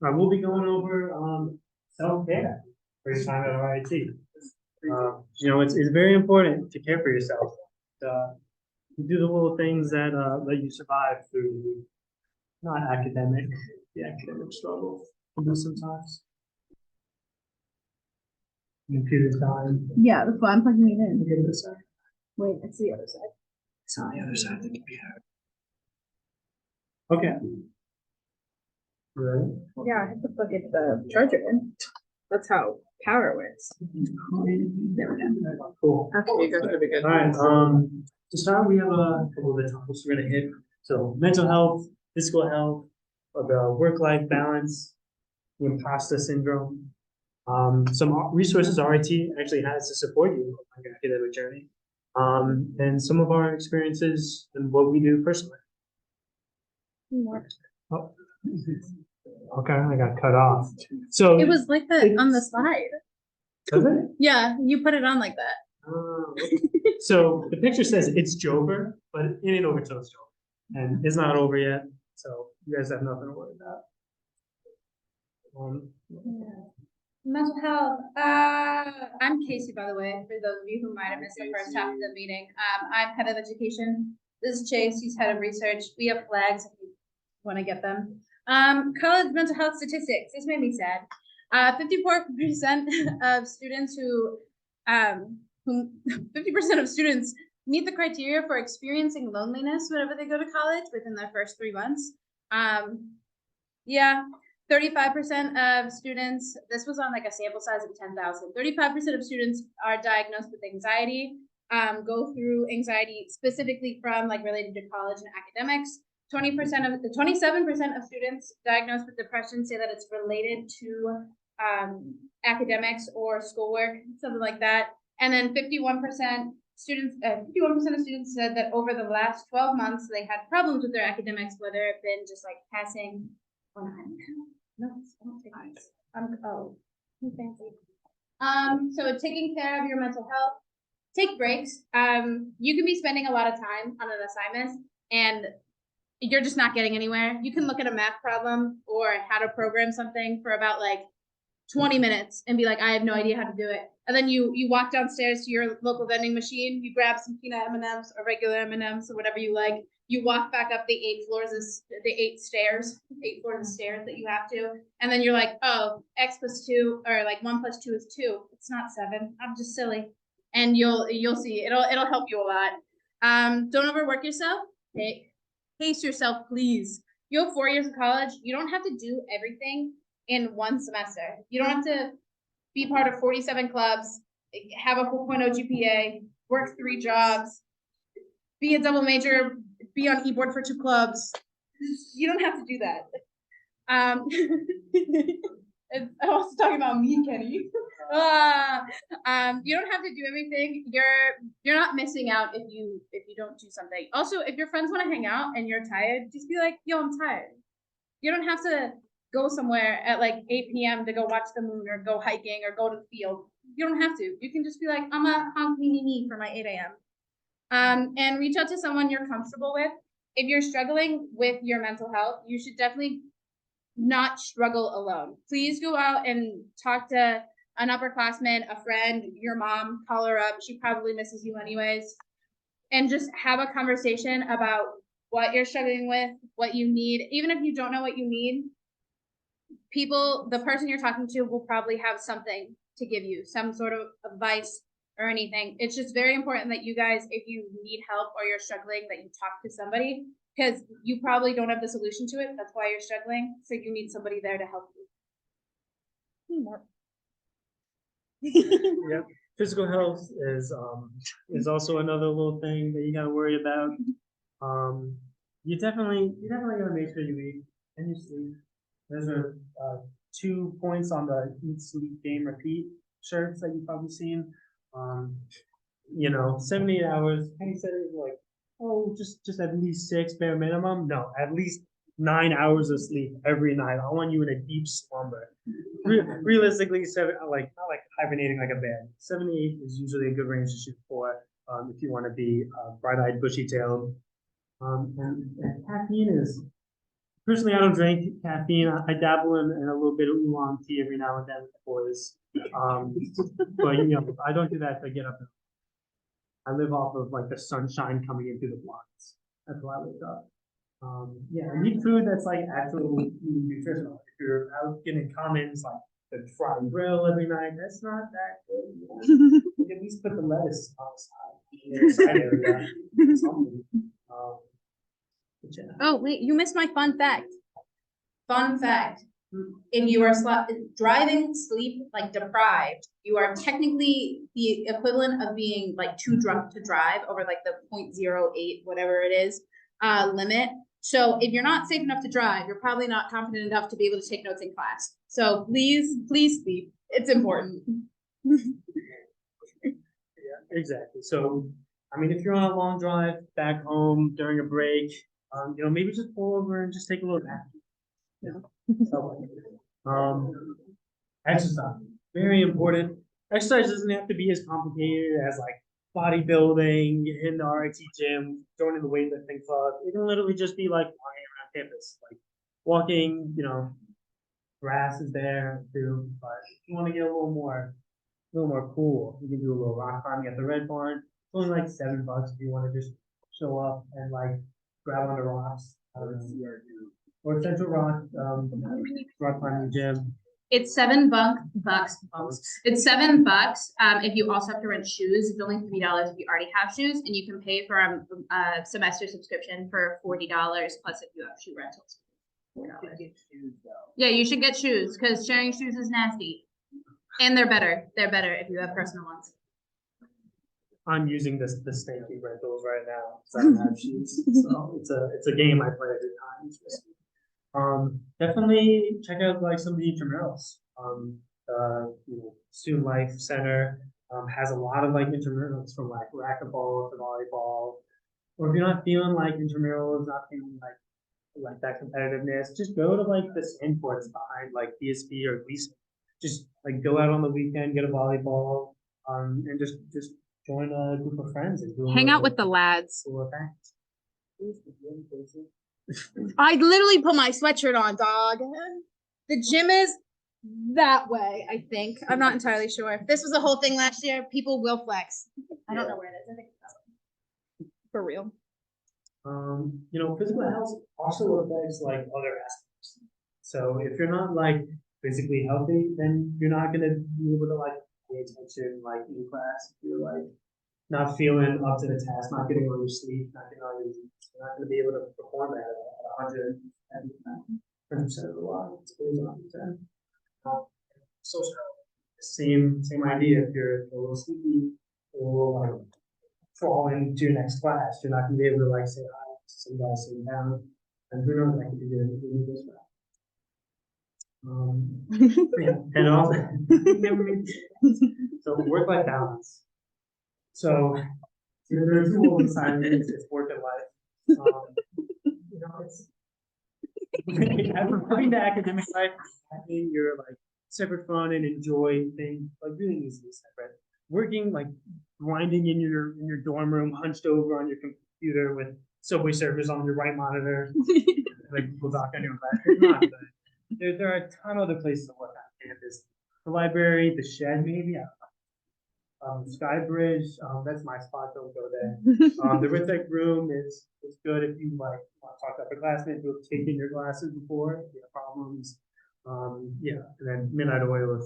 We'll be going over self-care for your time at RIT. It's very important to care for yourself. You do the little things that let you survive through not the academic struggle. Sometimes. Computer's dying. Yeah, that's why I'm plugging it in. Look at this side. Wait, it's the other side. It's on the other side of the computer. Okay. Ready? Yeah, I have to plug it the charger in. That's how power works. There we go. Cool. Okay, you guys are good. All right. To start, we have a couple of the topics we're gonna hit. So mental health, physical health, the work-life balance, the imposter syndrome. Some resources RIT actually has to support you on your academic journey. And some of our experiences and what we do personally. Oh. Okay, I got cut off. So it was like that on the slide. Was it? Yeah, you put it on like that. So the picture says it's Jover, but it ain't over till it's Jover. And it's not over yet. So you guys have nothing to worry about. Mental health. I'm Kasey, by the way, for those of you who might have missed the first half of the meeting. I'm head of education. This is Chase, he's head of research. We have flags if you want to get them. College mental health statistics. This made me sad. 54% of students 50% of students meet the criteria for experiencing loneliness whenever they go to college within their first 3 months. 35% of students, this was on like a sample size of 10,000, 35% of students are diagnosed with anxiety, go through anxiety specifically from like related to college and academics. 27% of students diagnosed with depression say that it's related to academics or schoolwork, something like that. And then 51% of students said that over the last 12 months, they had problems with their academics, whether it been just like passing or not. No, I don't take these. I'm fancy. So taking care of your mental health, take breaks. You can be spending a lot of time on an assignment and you're just not getting anywhere. You can look at a math problem or how to program something for about like 20 minutes and be like, I have no idea how to do it. And then you walk downstairs to your local vending machine, you grab some peanut M&Ms or regular M&Ms or whatever you like. You walk back up the 8 floors of stairs that you have to. And then you're like, oh, X plus 2 or like 1 plus 2 is 2. It's not 7. I'm just silly. And you'll see, it'll help you a lot. Don't overwork yourself. Pace yourself, please. You have 4 years of college. You don't have to do everything in 1 semester. You don't have to be part of 47 clubs, have a 4.0 GPA, work 3 jobs, be a double major, be on e-board for 2 clubs. You don't have to do that. I'm also talking about me, Kenny. You don't have to do everything. You're not missing out if you don't do something. Also, if your friends want to hang out and you're tired, just be like, yo, I'm tired. You don't have to go somewhere at like 8 p.m. to go watch the moon or go hiking or go to the field. You don't have to. You can just be like, I'm a honk me for my 8 a.m. And reach out to someone you're comfortable with. If you're struggling with your mental health, you should definitely not struggle alone. Please go out and talk to an upperclassman, a friend, your mom, call her up. She probably misses you anyways. And just have a conversation about what you're struggling with, what you need. Even if you don't know what you need, the person you're talking to will probably have something to give you, some sort of advice or anything. It's just very important that you guys, if you need help or you're struggling, that you talk to somebody, because you probably don't have the solution to it. That's why you're struggling. So you need somebody there to help you. Yep. Physical health is also another little thing that you gotta worry about. You definitely gotta make sure you eat and you sleep. There's 2 points on the eat, sleep, game, repeat shirts that you've probably seen. 78 hours. Penny said it was like, oh, just at least 6 bare minimum. No, at least 9 hours of sleep every night. I want you in a deep slumber. Realistically, not like hibernating like a bear. 7 to 8 is usually a good range to shoot for if you want to be bright-eyed, bushy-tailed. And caffeine is Personally, I don't drink caffeine. I dabble in a little bit of oolong tea every now and then with the boys. But I don't do that to get up. I live off of like the sunshine coming in through the blinds. That's why I wake up. Yeah, I need food that's like actually nutritional. If you're out getting comments like the fry and grill every night, that's not that good. You can at least put the lettuce on the side area. Something. But yeah. Oh, wait, you missed my fun fact. Fun fact. If you are driving sleep like deprived, you are technically the equivalent of being like too drunk to drive over like the 0.08, whatever it is, limit. So if you're not safe enough to drive, you're probably not confident enough to be able to take notes in class. So please sleep. It's important. Yeah, exactly. So, I mean, if you're on a long drive back home during a break, maybe just pull over and just take a little nap. Exercise, very important. Exercise doesn't have to be as complicated as like bodybuilding, in the RIT gym, joining the weightlifting club. It can literally just be like walking around campus, like walking. Grass is there too. But if you want to get a little more cool, you can do a little rock climbing at the Red Barn. It's only like $7 if you want to just show up and like grab on the rocks. Or Central Rock, rock climbing gym. It's $7. It's $7. If you also have to rent shoes, it's only $3 if you already have shoes, and you can pay for a semester subscription for $40 plus if you have shoe rentals. $4. Yeah, you should get shoes because sharing shoes is nasty, and they're better. They're better if you have personal ones. I'm using the stanky rentals right now because I don't have shoes, so it's a game I play every time. Definitely check out like some of the intramurals. Student Life Center has a lot of like intramurals from like racquetball to volleyball. Or if you're not feeling like intramurals, not feeling like that competitiveness, just go to like the sand courts behind like DSP or Gleason. Just like go out on the weekend, get a volleyball, and just join a group of friends and Hang out with the lads. cool events. I literally put my sweatshirt on, dog. The gym is that way, I think. I'm not entirely sure. If this was a whole thing last year, people will flex. I don't know where it is. I think it's that way. For real. Physical health also affects like other aspects. So if you're not like physically healthy, then you're not gonna be able to like pay attention like in class. If you're like not feeling up to the task, not getting all your sleep, not getting all your you're not gonna be able to perform that at 110% of the law. So same idea. If you're a little sleepy or like fall into your next class, you're not gonna be able to like say hi to some guy sitting down, and who knows, that could be doing this well. Yeah, and also so work-life balance. So there are two old assignments, it's work and life. It's having the academic life, having your like separate fun and enjoy things like really needs to be separate. Working like grinding in your dorm room, hunched over on your computer with Subway surfers on your right monitor, like Google Doc on your left. It's not good. There are a ton of other places to work on campus. The library, the shed, maybe. Skybridge, that's my spot. Don't go there. The Ritech room is good if you like want to talk to upperclassmen who have taken your classes before. If you have problems. And then Midnight Oil if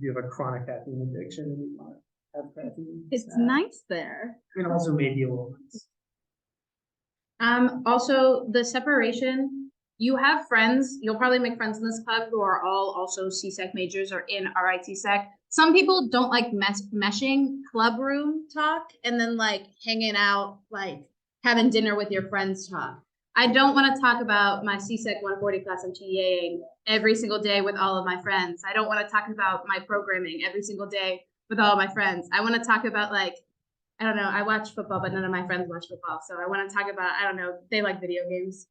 you have a chronic caffeine addiction and you want to have caffeine. It's nice there. And also maybe a little nice. Also the separation, you have friends, you'll probably make friends in this club who are all also CSEC majors or in RIT Sec. Some people don't like meshing club room talk and then like hanging out, like having dinner with your friends talk. I don't want to talk about my CSEC 140 class I'm TAing every single day with all of my friends. I don't want to talk about my programming every single day with all of my friends. I want to talk about like, I don't know, I watch football, but none of my friends watch football. So I want to talk about, I don't know, they like video games.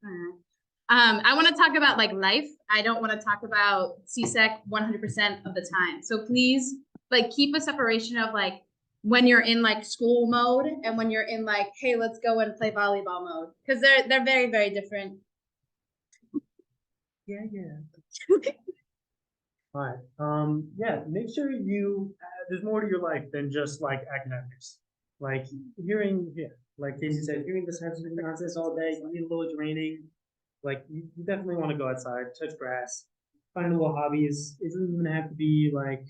I want to talk about like life. I don't want to talk about CSEC 100% of the time. So please like keep a separation of like when you're in like school mode and when you're in like, hey, let's go and play volleyball mode. Because they're very, very different. Yeah. Alright, yeah, make sure you, there's more to your life than just like academics. Like like Casey said, hearing this type of nonsense all day, you need a little draining. Like you definitely want to go outside, touch grass, find little hobbies. It doesn't even have to be like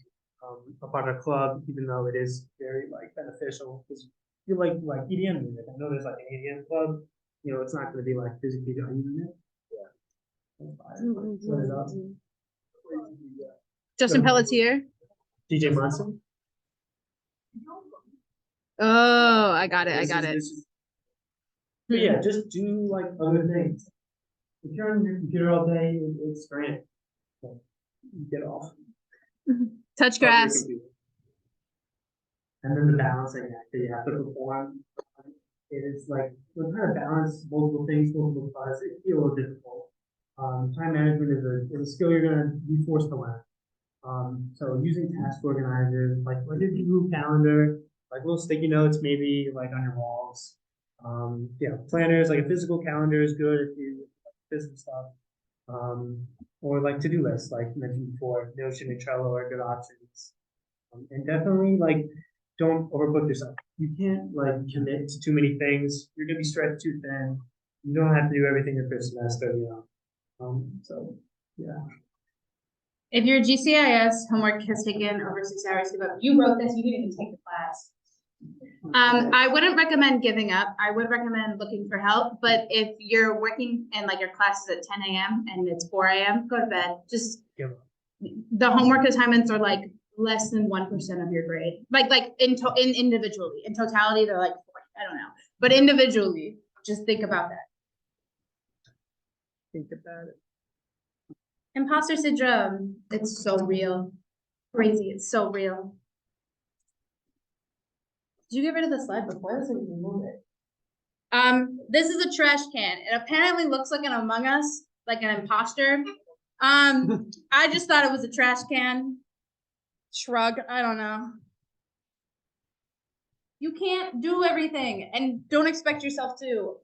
a part of a club, even though it is very like beneficial. Because you like EDM music. I know there's like an EDM club. You know, it's not going to be like physically draining it. What is up? Justin So- Pelletier. DJ Munson. Oh, I got it. I got it. But yeah, just do like other things. If you're on your computer all day, it's great. So, get off. Touch of your grass. computer. And then the balancing act that you have to perform. It is like we're trying to balance multiple things, multiple classes. It can be a little difficult. Time management is a skill you're gonna be forced to learn. So using task organizers, like a Google Calendar, like little sticky notes, maybe like on your walls. Yeah, planners, like a physical calendar is good if you like physical stuff. Or like to-do lists, like mentioned before, Notion and Trello are good options. And definitely like don't overbook yourself. You can't like commit to too many things. You're gonna be stretched too thin. You don't have to do everything your first semester, you know. So yeah. If your GCIS homework has taken over 6 hours to go, you wrote this, you didn't even take the class. I wouldn't recommend giving up. I would recommend looking for help. But if you're working and like your class is at 10 a.m. and it's 4 a.m., go to bed. Just Give up. the homework assignments are like less than 1% of your grade. Like in individually. In totality, they're like 40. I don't know. But individually, just think about that. Think about it. Imposter syndrome. It's so real. Crazy. It's so real. Did you get rid of the slide before this or did you move it? This is a trash can. It apparently looks like an Among Us, like an imposter. I just thought it was a trash can. Shrug. I don't know. You can't do everything and don't expect yourself to.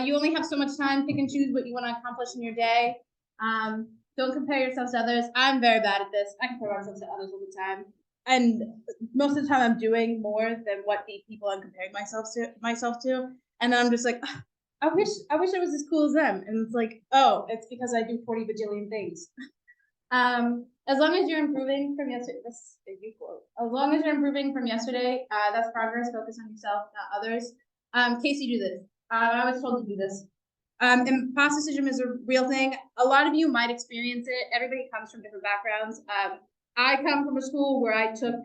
You only have so much time. Pick and choose what you want to accomplish in your day. Don't compare yourselves to others. I'm very bad at this. I compare myself to others all the time. And most of the time I'm doing more than what the people I'm comparing myself to. And then I'm just like, I wish I was as cool as them. And it's like, oh, it's because I do 40 bajillion things. As long as you're improving from yesterday, this is you quote. As long as you're improving from yesterday, that's progress. Focus on yourself, not others. Kasey, do this. I was told to do this. Imposter syndrome is a real thing. A lot of you might experience it. Everybody comes from different backgrounds. I come from a school where I took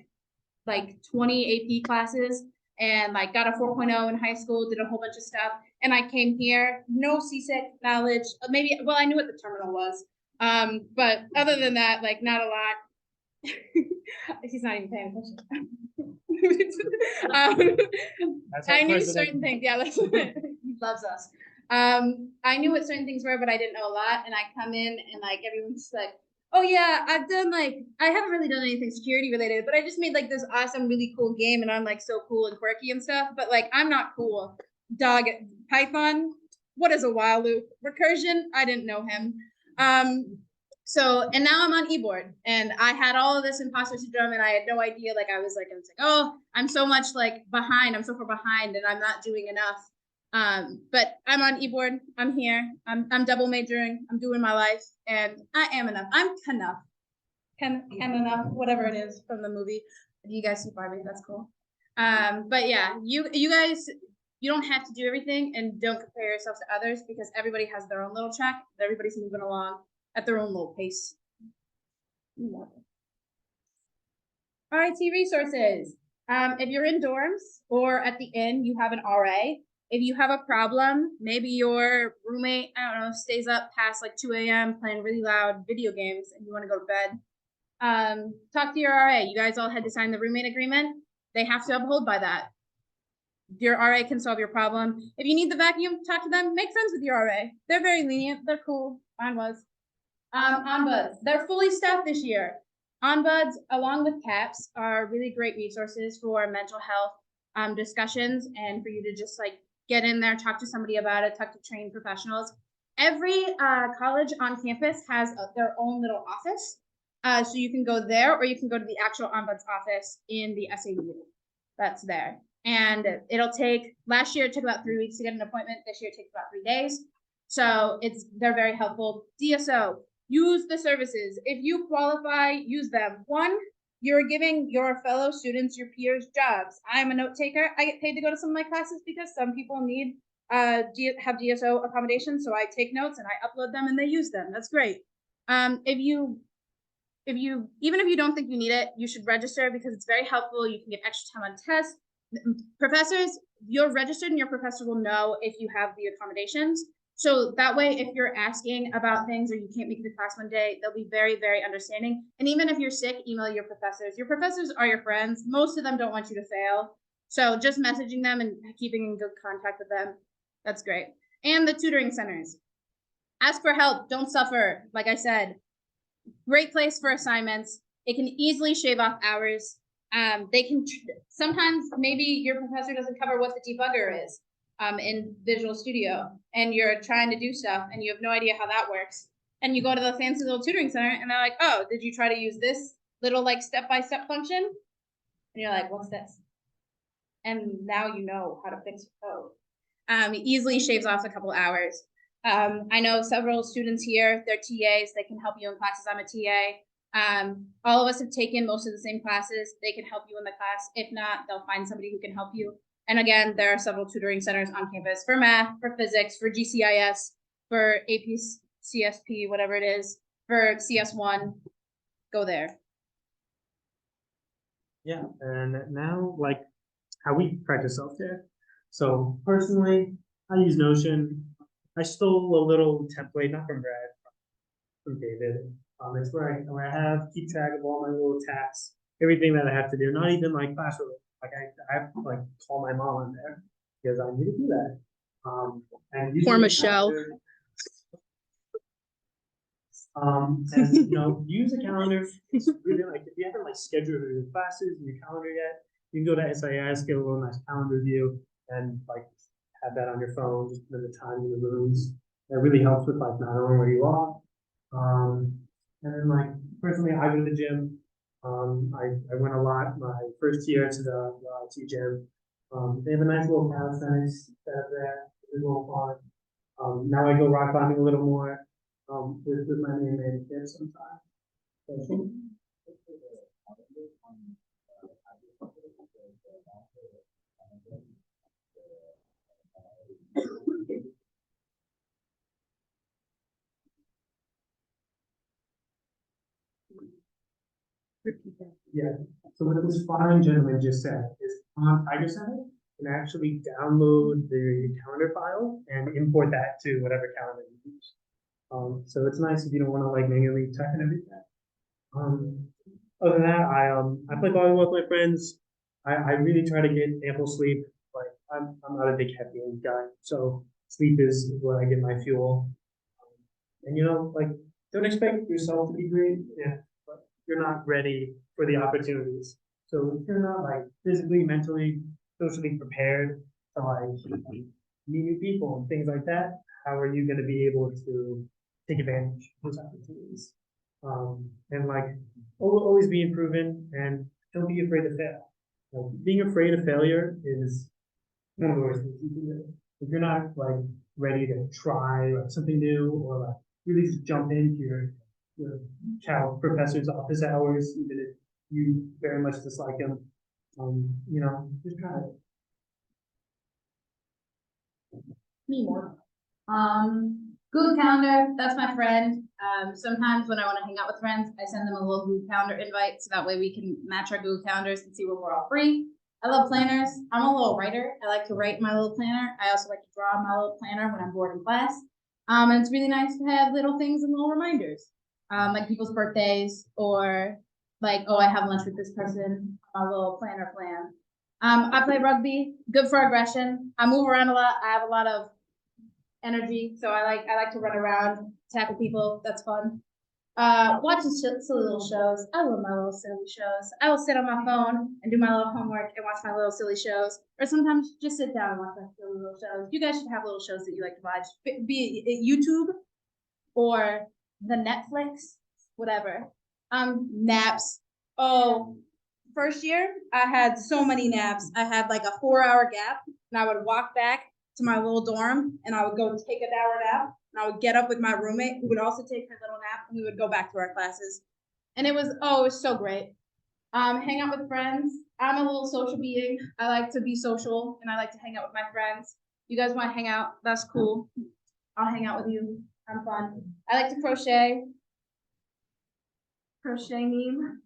like 20 AP classes and like got a 4.0 in high school, did a whole bunch of stuff. And I came here, no CSEC knowledge. Maybe, well, I knew what the terminal was. But other than that, like not a lot. He's not even paying attention. I knew certain things. Yeah, he loves us. I knew what certain things were, but I didn't know a lot. And I come in and like everyone's like, oh yeah, I've done like, I haven't really done anything security related, but I just made like this awesome, really cool game and I'm like so cool and quirky and stuff, but like, I'm not cool. Dog, Python, what is a while loop? Recursion, I didn't know him. So, and now I'm on e-board and I had all of this imposter syndrome and I had no idea, like I was like, oh, I'm so much like behind, I'm so far behind and I'm not doing enough. But I'm on e-board, I'm here, I'm double majoring, I'm doing my life, and I am enough. I'm enough. Can enough, whatever it is from the movie. If you guys see Barbie, that's cool. But yeah, you guys, you don't have to do everything and don't compare yourself to others because everybody has their own little track. Everybody's moving along at their own little pace. RIT resources. If you're in dorms or at the inn, you have an RA. If you have a problem, maybe your roommate, I don't know, stays up past like 2 a.m. playing really loud video games and you want to go to bed, talk to your RA. You guys all had to sign the roommate agreement. They have to uphold by that. Your RA can solve your problem. If you need the vacuum, talk to them. Make friends with your RA. They're very lenient. They're cool. Mine was. OnBuds. They're fully staffed this year. OnBuds, along with CAPS, are really great resources for mental health discussions and for you to just like get in there, talk to somebody about it, talk to trained professionals. Every college on campus has their own little office. So you can go there, or you can go to the actual ombuds office in the SAU that's there. And it'll take, last year it took about 3 weeks to get an appointment. This year it takes about 3 days. So they're very helpful. DSO, use the services. If you qualify, use them. One, you're giving your fellow students, your peers, jobs. I'm a note taker. I get paid to go to some of my classes because some people need have DSO accommodations, so I take notes and I upload them and they use them. That's great. If you even if you don't think you need it, you should register because it's very helpful. You can get extra time on tests. Professors, you're registered and your professor will know if you have the accommodations. So that way, if you're asking about things or you can't make the class one day, they'll be very, very understanding. And even if you're sick, email your professors. Your professors are your friends. Most of them don't want you to fail. So just messaging them and keeping in good contact with them, that's great. And the tutoring centers. Ask for help. Don't suffer. Like I said, great place for assignments. It can easily shave off hours. They can sometimes maybe your professor doesn't cover what the debugger is in Visual Studio, and you're trying to do stuff and you have no idea how that works. And you go to the fancy little tutoring center and they're like, oh, did you try to use this little like step-by-step function? And you're like, what's this? And now you know how to fix your code. It easily shaves off a couple hours. I know several students here, they're TAs, they can help you in classes. I'm a TA. All of us have taken most of the same classes. They can help you in the class. If not, they'll find somebody who can help you. And again, there are several tutoring centers on campus for math, for physics, for GCIS, for AP CSP, whatever it is, for CS1. Go there. Yeah, and now, like, how we practice self-care. So personally, I use Notion. I stole a little template, not from Brad, from David. It's where I have keep track of all my little tasks, everything that I have to do. Not even like classroom. Like I have to like call my mom in there because I need to do that. And Form a show. And you know, use a calendar. It's really like if you haven't like scheduled your classes in your calendar yet, you can go to SIS, get a little nice calendar view, and like have that on your phone. Just put in the time in the rooms. That really helps with like not knowing where you are. And then like personally, I go to the gym. I went a lot my first year to the IT gym. They have a nice little calisthenics set up there. It's a little fun. Now I go rock climbing a little more with my main man here sometimes. So, yeah. So what this fine gentleman just said is on Tiger Center, you can actually download the calendar file and import that to whatever calendar you use. So it's nice if you don't want to like manually type and everything. Other than that, I play volleyball with my friends. I really try to get ample sleep. Like I'm not a big caffeine guy, so sleep is where I get my fuel. And you know, like don't expect yourself to be great if you're not ready for the opportunities. So if you're not like physically, mentally, socially prepared to like meet new people and things like that, how are you going to be able to take advantage of those opportunities? And like always be improving and don't be afraid to fail. Like, being afraid of failure is one of the worst things you can do. If you're not like ready to try like something new or like really just jump into your child professor's office hours, even if you very much dislike them, you know, just try it. Me more. Google Calendar, that's my friend. Sometimes when I want to hang out with friends, I send them a little Google Calendar invite so that way we can match our Google Calendars and see when we're all free. I love planners. I'm a little writer. I like to write my little planner. I also like to draw my little planner when I'm bored in class. And it's really nice to have little things and little reminders, like people's birthdays or like, oh, I have lunch with this person, a little planner plan. I play rugby, good for aggression. I move around a lot. I have a lot of energy, so I like to run around, tackle people. That's fun. Watching silly little shows. I love my little silly shows. I will sit on my phone and do my little homework and watch my little silly shows, or sometimes just sit down and watch my silly little shows. You guys should have little shows that you like to watch, be it YouTube or the Netflix, whatever. Naps. Oh, first year I had so many naps. I had like a 4-hour gap, and I would walk back to my little dorm, and I would go take an hour nap, and I would get up with my roommate, who would also take her little nap, and we would go back to our classes. And it was so great. Hang out with friends. I'm a little social being. I like to be social, and I like to hang out with my friends. You guys want to hang out? That's cool. I'll hang out with you. I'm fun. I like to crochet. Crochet meme.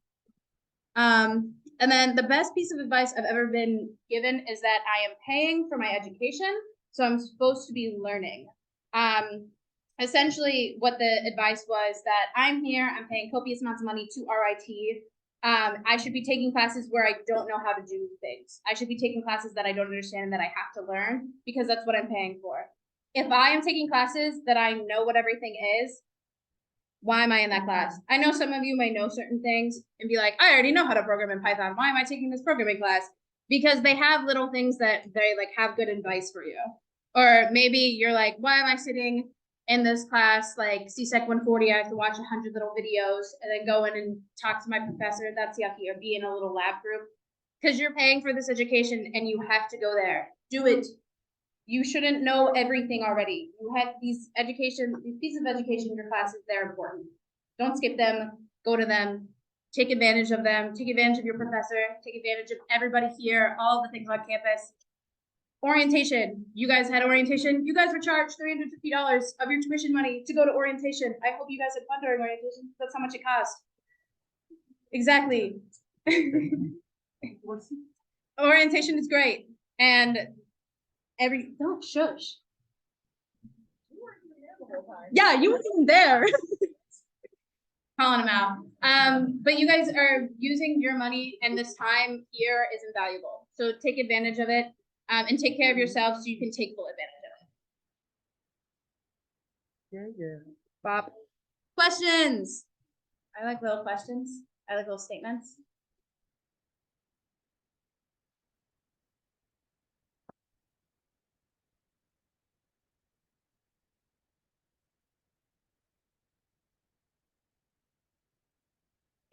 And then the best piece of advice I've ever been given is that I am paying for my education, so I'm supposed to be learning. Essentially what the advice was that I'm here, I'm paying copious amounts of money to RIT. I should be taking classes where I don't know how to do things. I should be taking classes that I don't understand and that I have to learn, because that's what I'm paying for. If I am taking classes that I know what everything is, why am I in that class? I know some of you may know certain things and be like, I already know how to program in Python. Why am I taking this programming class? Because they have little things that they like have good advice for you. Or maybe you're like, why am I sitting in this class like CSEC 140? I have to watch 100 little videos and then go in and talk to my professor. That's yucky. Or be in a little lab group. Because you're paying for this education and you have to go there. Do it. You shouldn't know everything already. You have these pieces of education in your classes, they're important. Don't skip them, go to them, take advantage of them, take advantage of your professor, take advantage of everybody here, all the things on campus. Orientation. You guys had orientation. You guys were charged $350 of your tuition money to go to orientation. I hope you guys had fun during orientation. That's how much it cost. Exactly. Orientation is great. And don't shush. Yeah, you weren't there. Calling him out. But you guys are using your money, and this time here is invaluable. So take advantage of it, and take care of yourself so you can take full advantage of it. Yeah. Bob. Questions. I like little questions. I like little statements.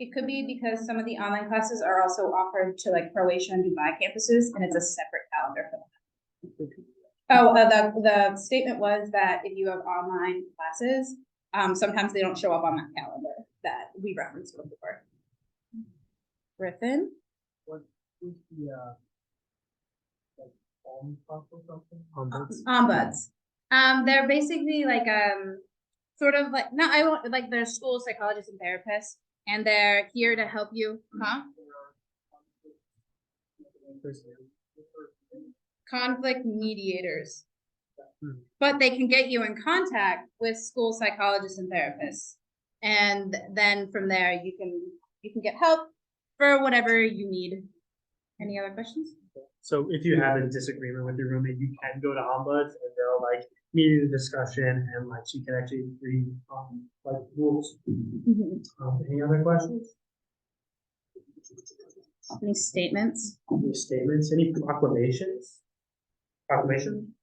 It could be because some of the online classes are also offered to like Croatia and Dubai campuses, and it's a separate calendar for them. Oh, the statement was that if you have online classes, sometimes they don't show up on that calendar that we referenced before. Griffin? What is the like or something? Ombuds. They're basically like sort of like no, I won't like they're school psychologists and therapists, and they're here to help you, conflict mediators. But they can get you in contact with school psychologists and therapists, and then from there you can get help for whatever you need. Any other questions? So if you have a disagreement with your roommate, you can go to ombuds and they'll like mediate a discussion, and like she can actually read like rules. Any other questions? Any statements? Any statements? Any proclamations? Proclamation?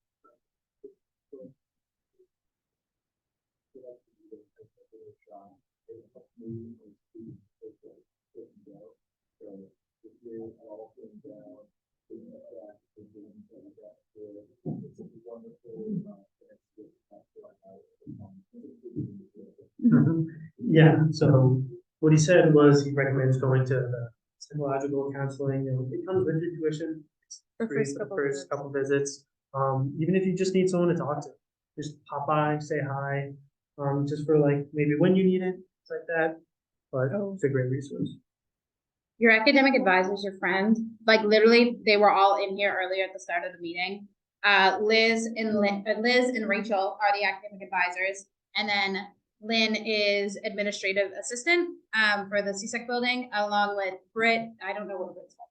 Yeah, so what he said was he recommends going to the psychological counseling. You know, it comes with your tuition. It's free for the first couple visits. Even if you just need someone to talk to, just pop by, say hi, just for like maybe when you need it, things like that. But it's a great resource. Your academic advisors, your friend, like literally, they were all in here earlier at the start of the meeting. Liz and Rachel are the academic advisors, and then Lynn is administrative assistant for the CSEC building, along with Britt. I don't know what Britt's title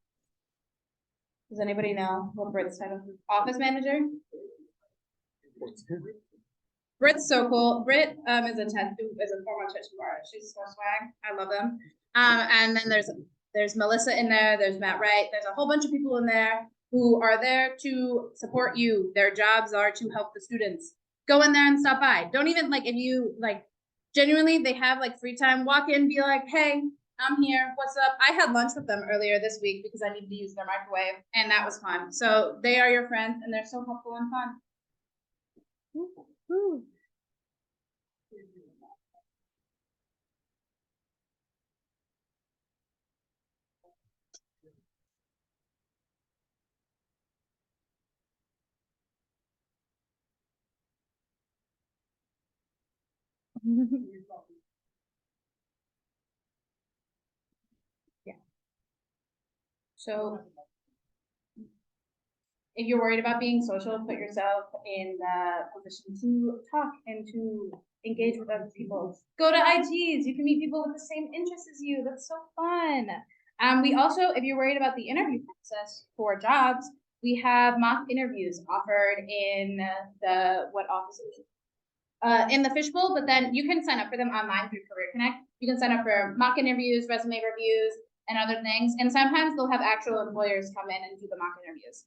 is. Does anybody know what Britt's title is? Office manager? Brit's so cool. Brit is a former tattoo artist. She's so swag. I love them. And then there's Melissa in there. There's Matt Wright. There's a whole bunch of people in there who are there to support you. Their jobs are to help the students. Go in there and stop by. Don't even like if you like genuinely they have like free time. Walk in, be like, hey, I'm here. What's up? I had lunch with them earlier this week because I needed to use their microwave, and that was fun. So they are your friends, and they're so helpful and fun. Woo. Yeah. So if you're worried about being social, put yourself in the position to talk and to engage with other people. Go to IGs. You can meet people with the same interests as you. That's so fun. We also, if you're worried about the interview process for jobs, we have mock interviews offered in what offices? In the fishbowl, but then you can sign up for them online through Career Connect. You can sign up for mock interviews, resume reviews, and other things. And sometimes they'll have actual employers come in and do the mock interviews.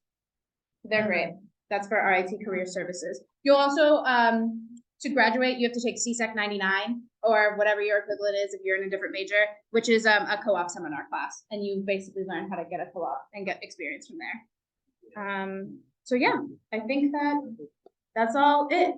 They're great. That's for RIT Career Services. You'll also, to graduate, you have to take CSEC 99 or whatever your equivalent is if you're in a different major, which is a co-op seminar class. And you basically learn how to get a co-op and get experience from there. So yeah, I think that's all it.